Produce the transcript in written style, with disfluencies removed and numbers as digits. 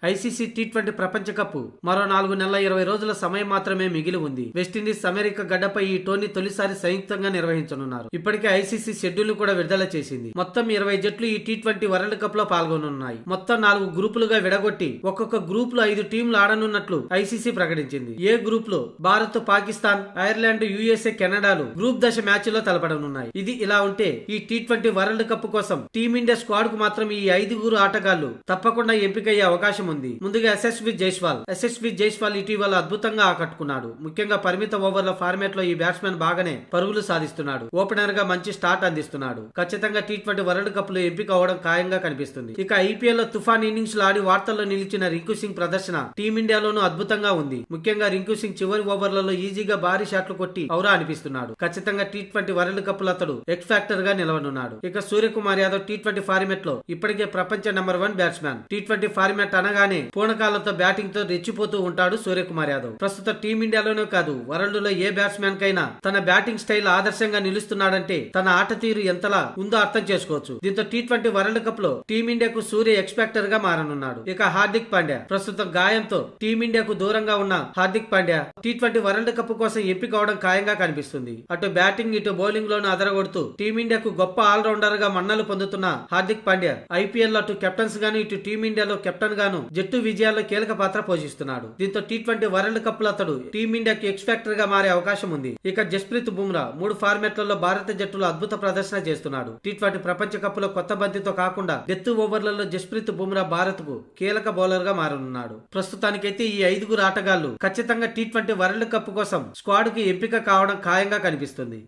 ICC T20 ప్రపంచ cup మరో 4 నెలల 20 రోజుల సమయం మాత్రమే మిగిలి ఉంది. వెస్టిండీస్ అమెరికా గడ్డపై ఈ టోర్నీ తొలిసారి సంయుక్తంగా నిర్వహించనున్నారు. ఇప్పటికే ఐసీసీ షెడ్యూల్ కూడా విడుదల చేసింది. మొత్తం 20 జట్లు ఈ టీ20 వరల్డ్ కప్ లో పాల్గొనున్నాయి. మొత్తం 4 గ్రూపులుగా విడగొట్టి ఒక్కొక్క గ్రూప్ లో 5 టీంలు ఆడనున్నట్లు ఐసీసీ ప్రకటించింది. ఏ గ్రూప్ లో భారత్, పాకిస్తాన్, ఐర్లాండ్, యుఎస్ఏ, కెనడాలు గ్రూప్ దశ మ్యాచ్ లో తలపడనున్నాయి. ఇది ఇలా ఉంటే ఈ టీ20 వరల్డ్ కప్ కోసం టీమిండియా స్క్వాడ్ కు మాత్రం ఈ 5 ఆటగాళ్లు తప్పకుండా ఎంపికయ్యే అవకాశం ఉంది. ముందుగా యశస్వి జైస్వాల్ ఇటీవల అద్భుతంగా ఆకట్టుకున్నాడు. ముఖ్యంగా పరిమిత ఓవర్ల ఫార్మాట్ లో ఈ బ్యాట్స్మెన్ బాగానే పరుగులు సాధిస్తున్నాడు. ఓపెనర్ గా మంచి స్టార్ట్ అందిస్తున్నాడు. ఖచ్చితంగా టీ20 వరల్డ్ కప్ లో ఎంపిక అవడం ఖాయంగా కనిపిస్తుంది. ఇక ఐపీఎల్ లో తుఫాన్ ఇన్నింగ్స్ లో ఆడి వార్తల్లో నిలిచిన రింకు సింగ్ ప్రదర్శన టీమిండియాలోనూ అద్భుతంగా ఉంది. ముఖ్యంగా రింకు సింగ్ చివరి ఓవర్లలో ఈజీగా భారీ షాట్లు కొట్టి ఔరా అనిపిస్తున్నాడు. ఖచ్చితంగా టీ20 వరల్డ్ కప్ లో అతడు ఎక్స్ ఫ్యాక్టర్ గా నిలవనున్నాడు. ఇక సూర్యకుమార్ యాదవ్ టీ20 ఫార్మాట్ లో ఇప్పటికే ప్రపంచ నెంబర్ 1 బ్యాట్స్మెన్. టీ20 ఫార్మాట్ అనగానే పూనకాలతో బ్యాటింగ్ తో రెచ్చిపోతూ ఉంటాడు సూర్యకుమార్ యాదవ్. ప్రస్తుతం టీమిండియాలోనే కాదు వరల్డ్ లో ఏ బ్యాట్స్మెన్ కైనా తన బ్యాటింగ్ స్టైల్ ఆదర్శంగా నిలుస్తున్నాడంటే తన ఆట తీరు ఎంతలా ఉందో అర్థం చేసుకోవచ్చు. దీంతో టీ20 వరల్డ్ కప్ లో టీమిండియాకు సూర్య ఎక్స్పెక్టర్ గా మారనున్నాడు. ఇక హార్దిక్ పాండ్యా ప్రస్తుతం గాయంతో టీమిండియాకు దూరంగా ఉన్న Hardik Pandya T20 world cup కోసం ఎంపిక అవడం ఖాయంగా కనిపిస్తుంది. అటు బ్యాటింగ్ ఇటు బౌలింగ్ లోను అదరగొడుతూ టీమిండియాకు గొప్ప ఆల్రౌండర్ గా మన్నలు పొందుతున్న హార్దిక్ పాండ్యా ఐపీఎల్ లో అటు కెప్టెన్స్ గాను ఇటు టీమిండియాలో కెప్టెన్ గాను జట్టు విజయాల్లో కీలక పాత్ర పోషిస్తున్నాడు. దీంతో టీ20 వరల్డ్ కప్ లో అతడు టీమిండియాకి ఎక్స్పెక్టర్ గా మారే అవకాశం ఉంది. ఇక జస్ప్రీత్ బుమ్రా 3 ఫార్మాట్లలో భారత జట్టులో అద్భుత ప్రదర్శన చేస్తున్నాడు. టీ20 ప్రపంచ కప్ లో కొత్త బంతితో కాకుండా డెత్ ఓవర్లలో జస్ప్రీత్ బుమ్రా భారత్ కు కీలక బౌలర్ గా మారనున్నాడు. ప్రస్తుతానికైతే ఈ 5 ఆటగాళ్లు ఖచ్చితంగా టీ20 వరల్డ్ కప్ కోసం స్క్వాడ్ కి ఎంపిక కావడం ఖాయంగా కనిపిస్తుంది.